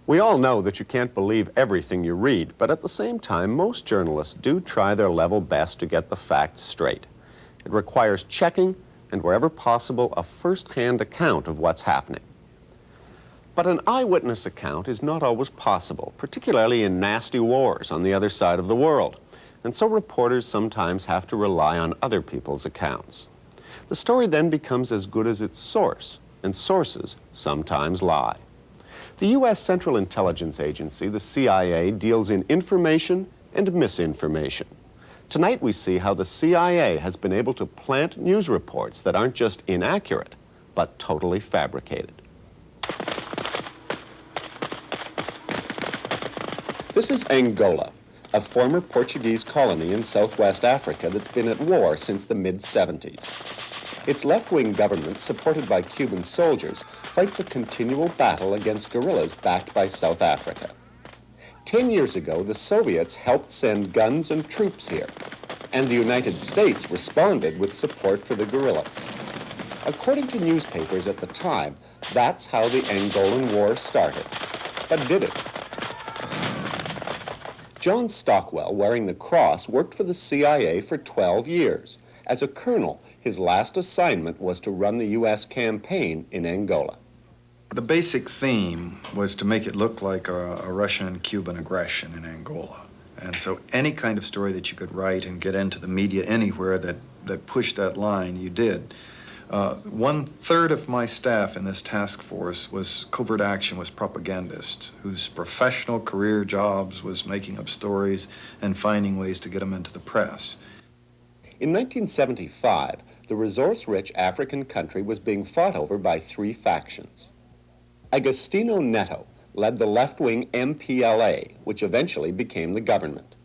We all know that you can't believe everything you read, but at the same time, most journalists do try their level best to get the facts straight. It requires checking and, wherever possible, a first-hand account of what's happening. But an eyewitness account is not always possible, particularly in nasty wars on the other side of the world. And so reporters sometimes have to rely on other people's accounts. The story then becomes as good as its source, and sources sometimes lie. The U.S. Central Intelligence Agency, the CIA, deals in information and misinformation. Tonight we see how the CIA has been able to plant news reports that aren't just inaccurate, but totally fabricated. This is Angola, a former Portuguese colony in southwest Africa that's been at war since the mid-70s. Its left-wing government, supported by Cuban soldiers, fights a continual battle against guerrillas backed by South Africa. 10 years ago, the Soviets helped send guns and troops here, and the United States responded with support for the guerrillas. According to newspapers at the time, that's how the Angolan War started. But did it? John Stockwell, wearing the cross, worked for the CIA for 12 years. As a colonel, his last assignment was to run the U.S. campaign in Angola. The basic theme was to make it look like a Russian and Cuban aggression in Angola. And so any kind of story that you could write and get into the media anywhere that pushed that line, you did. 1/3 of my staff in this task force was covert action, was propagandists whose professional career jobs was making up stories and finding ways to get them into the press. In 1975, the resource-rich African country was being fought over by 3 factions. Agostinho Neto led the left-wing MPLA, which eventually became the government.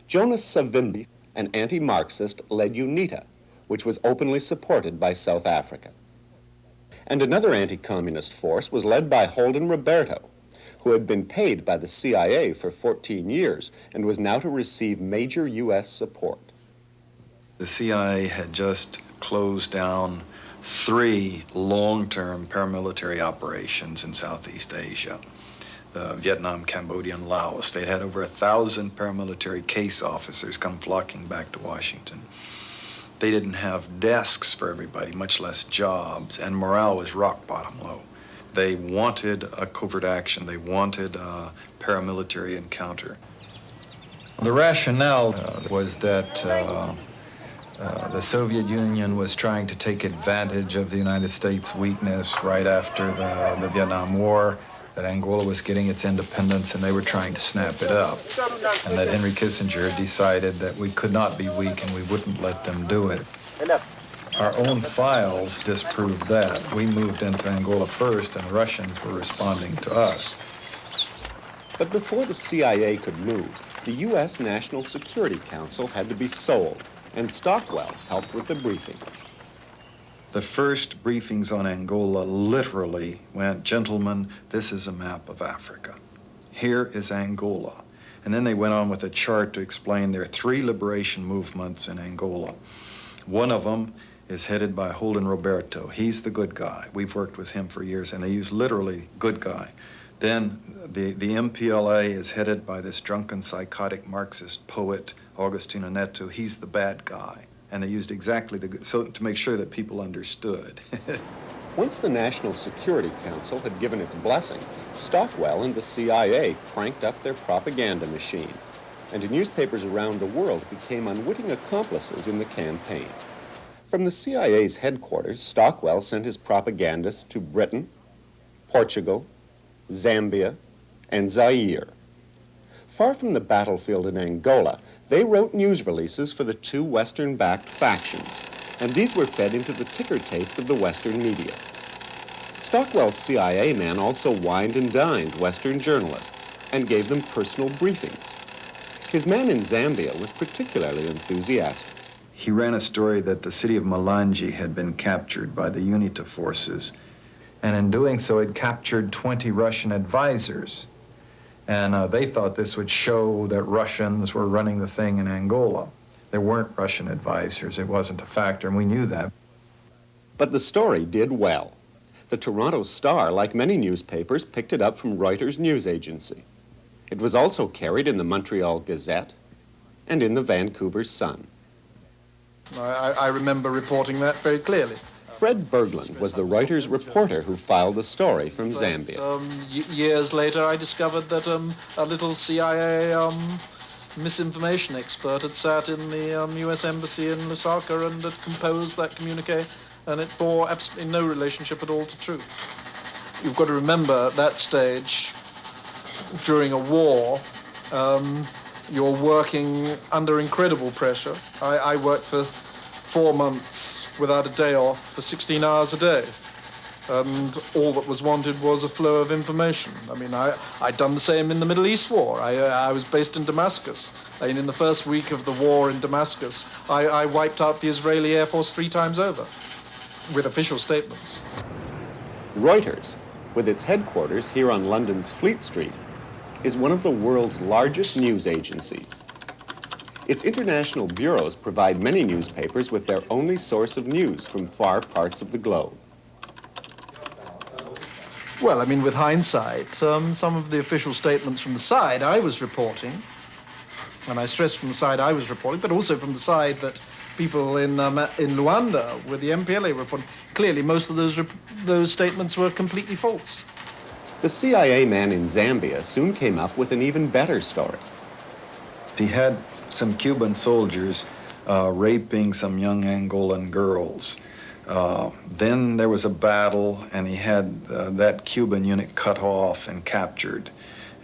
Jonas Savimbi, an anti-Marxist, led UNITA, which was openly supported by South Africa. And another anti-communist force was led by Holden Roberto, who had been paid by the CIA for 14 years and was now to receive major U.S. support. The CIA had just closed down 3 long-term paramilitary operations in Southeast Asia. The Vietnam, Cambodia, and Laos. They'd had over 1,000 paramilitary case officers come flocking back to Washington. They didn't have desks for everybody, much less jobs, and morale was rock bottom low. They wanted a covert action. They wanted a paramilitary encounter. The rationale was that the Soviet Union was trying to take advantage of the United States' weakness right after the Vietnam War, that Angola was getting its independence and they were trying to snap it up, and that Henry Kissinger decided that we could not be weak and we wouldn't let them do it. Our own files disproved that. We moved into Angola first and the Russians were responding to us. But before the CIA could move, the U.S. National Security Council had to be sold, and Stockwell helped with the briefings. The first briefings on Angola literally went, gentlemen, this is a map of Africa. Here is Angola. And then they went on with a chart to explain there are 3 liberation movements in Angola. One of them is headed by Holden Roberto. He's the good guy. We've worked with him for years, and they use literally good guy. Then the MPLA is headed by this drunken, psychotic Marxist poet, Agostinho Neto. He's the bad guy. And they used exactly so to make sure that people understood. Once the National Security Council had given its blessing, Stockwell and the CIA cranked up their propaganda machine, and newspapers around the world became unwitting accomplices in the campaign. From the CIA's headquarters, Stockwell sent his propagandists to Britain, Portugal, Zambia, and Zaire. Far from the battlefield in Angola, they wrote news releases for the 2 Western-backed factions, and these were fed into the ticker tapes of the Western media. Stockwell's CIA man also wined and dined Western journalists and gave them personal briefings. His man in Zambia was particularly enthusiastic. He ran a story that the city of Malanje had been captured by the UNITA forces, and in doing so had captured 20 Russian advisors. And they thought this would show that Russians were running the thing in Angola. There weren't Russian advisors. It wasn't a factor, and we knew that. But the story did well. The Toronto Star, like many newspapers, picked it up from Reuters news agency. It was also carried in the Montreal Gazette and in the Vancouver Sun. I remember reporting that very clearly. Fred Berglund was the Reuters reporter who filed the story from Zambia. Years later, I discovered that a little CIA misinformation expert had sat in the U.S. Embassy in Lusaka and had composed that communique, and it bore absolutely no relationship at all to truth. You've got to remember, at that stage, during a war, you're working under incredible pressure. I worked for 4 months without a day off for 16 hours a day. And all that was wanted was a flow of information. I mean, I'd done the same in the Middle East war. I was based in Damascus. And in the first week of the war in Damascus, I wiped out the Israeli Air Force 3 times over with official statements. Reuters, with its headquarters here on London's Fleet Street, is one of the world's largest news agencies. Its international bureaus provide many newspapers with their only source of news from far parts of the globe. Well, I mean, with hindsight, some of the official statements from the side I was reporting, and I stress from the side I was reporting, but also from the side that people in Luanda with the MPLA reporting, clearly most of those statements were completely false. The CIA man in Zambia soon came up with an even better story. He had some Cuban soldiers raping some young Angolan girls. Then there was a battle, and he had that Cuban unit cut off and captured.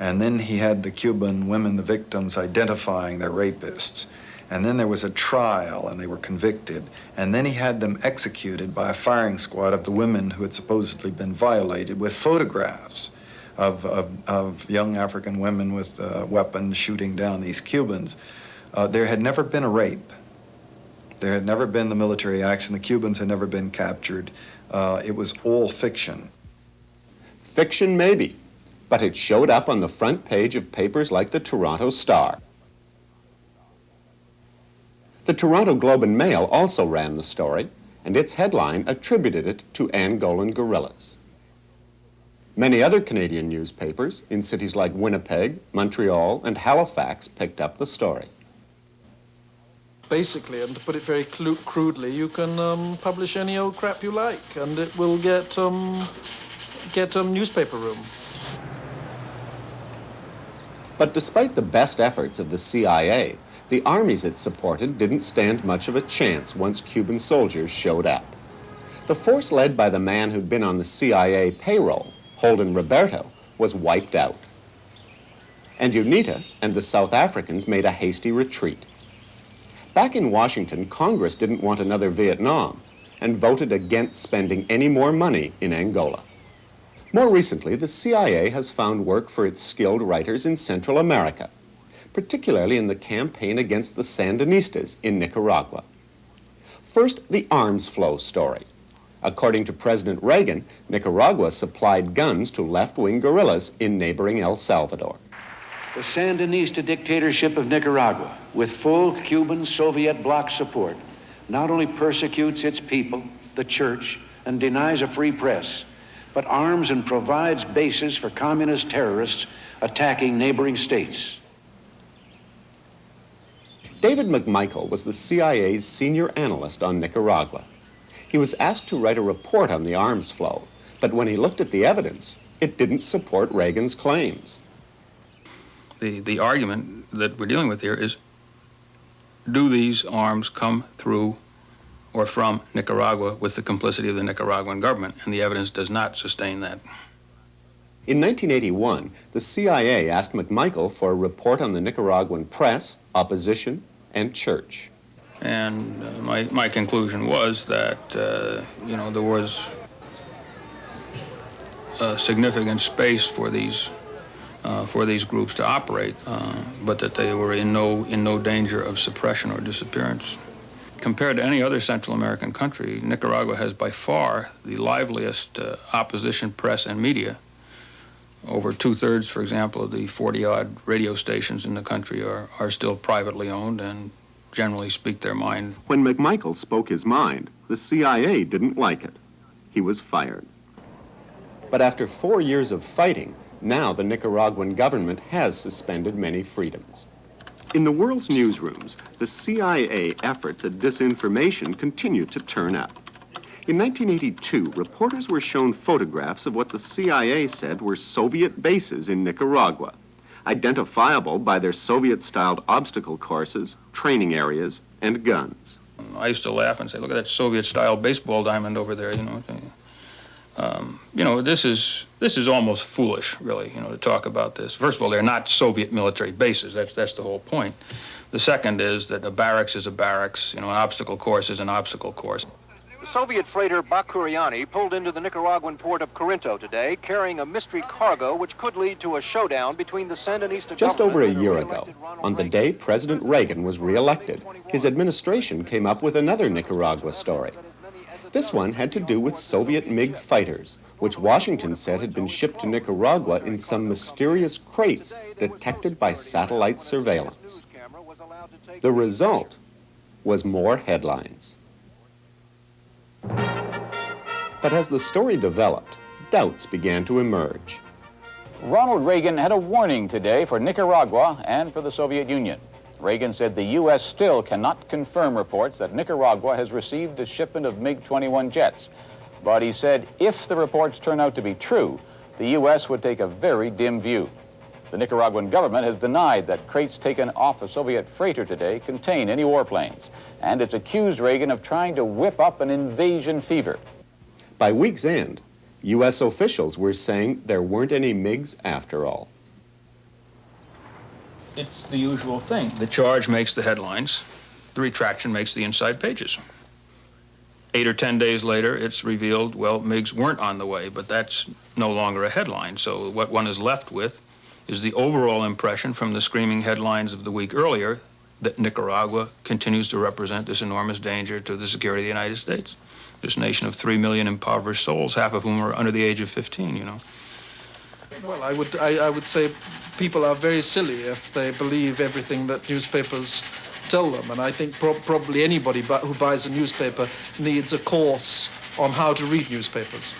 And then he had the Cuban women, the victims, identifying their rapists. And then there was a trial, and they were convicted. And then he had them executed by a firing squad of the women who had supposedly been violated, with photographs of young African women with weapons shooting down these Cubans. There had never been a rape. There had never been the military action. The Cubans had never been captured. It was all fiction. Fiction, maybe, but it showed up on the front page of papers like the Toronto Star. The Toronto Globe and Mail also ran the story, and its headline attributed it to Angolan guerrillas. Many other Canadian newspapers in cities like Winnipeg, Montreal, and Halifax picked up the story. Basically, and to put it very crudely, you can publish any old crap you like, and it will get newspaper room. But despite the best efforts of the CIA, the armies it supported didn't stand much of a chance once Cuban soldiers showed up. The force led by the man who'd been on the CIA payroll, Holden Roberto, was wiped out. And UNITA and the South Africans made a hasty retreat. Back in Washington, Congress didn't want another Vietnam and voted against spending any more money in Angola. More recently, the CIA has found work for its skilled writers in Central America, particularly in the campaign against the Sandinistas in Nicaragua. First, the arms flow story. According to President Reagan, Nicaragua supplied guns to left-wing guerrillas in neighboring El Salvador. The Sandinista dictatorship of Nicaragua, with full Cuban Soviet bloc support, not only persecutes its people, the church, and denies a free press, but arms and provides bases for communist terrorists attacking neighboring states. David McMichael was the CIA's senior analyst on Nicaragua. He was asked to write a report on the arms flow, but when he looked at the evidence, it didn't support Reagan's claims. The argument that we're dealing with here is, do these arms come through or from Nicaragua with the complicity of the Nicaraguan government? And the evidence does not sustain that. In 1981, the CIA asked McMichael for a report on the Nicaraguan press, opposition, and church. And my conclusion was that, there was a significant space for these groups to operate, but that they were in no danger of suppression or disappearance. Compared to any other Central American country, Nicaragua has by far the liveliest opposition press and media. Over 2/3, for example, of the 40-odd radio stations in the country are still privately owned and generally speak their mind. When McMichael spoke his mind, the CIA didn't like it. He was fired. But after 4 years of fighting, now the Nicaraguan government has suspended many freedoms. In the world's newsrooms, the CIA efforts at disinformation continue to turn up. In 1982, reporters were shown photographs of what the CIA said were Soviet bases in Nicaragua, identifiable by their Soviet-styled obstacle courses, training areas, and guns. I used to laugh and say, look at that Soviet-style baseball diamond over there, you know. This is almost foolish, really, to talk about this. First of all, they're not Soviet military bases. That's the whole point. The second is that a barracks is a barracks. An obstacle course is an obstacle course. The Soviet freighter Bakuriani pulled into the Nicaraguan port of Corinto today, carrying a mystery cargo which could lead to a showdown between the Sandinista Just over a government and year the ago, re-elected Ronald on the Reagan. day President Reagan was re-elected, his administration came up with another Nicaragua story. This one had to do with Soviet MiG fighters, which Washington said had been shipped to Nicaragua in some mysterious crates detected by satellite surveillance. The result was more headlines. But as the story developed, doubts began to emerge. Ronald Reagan had a warning today for Nicaragua and for the Soviet Union. Reagan said the U.S. still cannot confirm reports that Nicaragua has received a shipment of MiG-21 jets. But he said if the reports turn out to be true, the U.S. would take a very dim view. The Nicaraguan government has denied that crates taken off a Soviet freighter today contain any warplanes, and it's accused Reagan of trying to whip up an invasion fever. By week's end, U.S. officials were saying there weren't any MiGs after all. It's the usual thing. The charge makes the headlines. The retraction makes the inside pages. 8 or 10 days later, it's revealed, well, MiGs weren't on the way, but that's no longer a headline. So what one is left with is the overall impression from the screaming headlines of the week earlier that Nicaragua continues to represent this enormous danger to the security of the United States. This nation of 3 million impoverished souls, half of whom are under the age of 15, Well, I would say people are very silly if they believe everything that newspapers tell them, and I think probably anybody who buys a newspaper needs a course on how to read newspapers.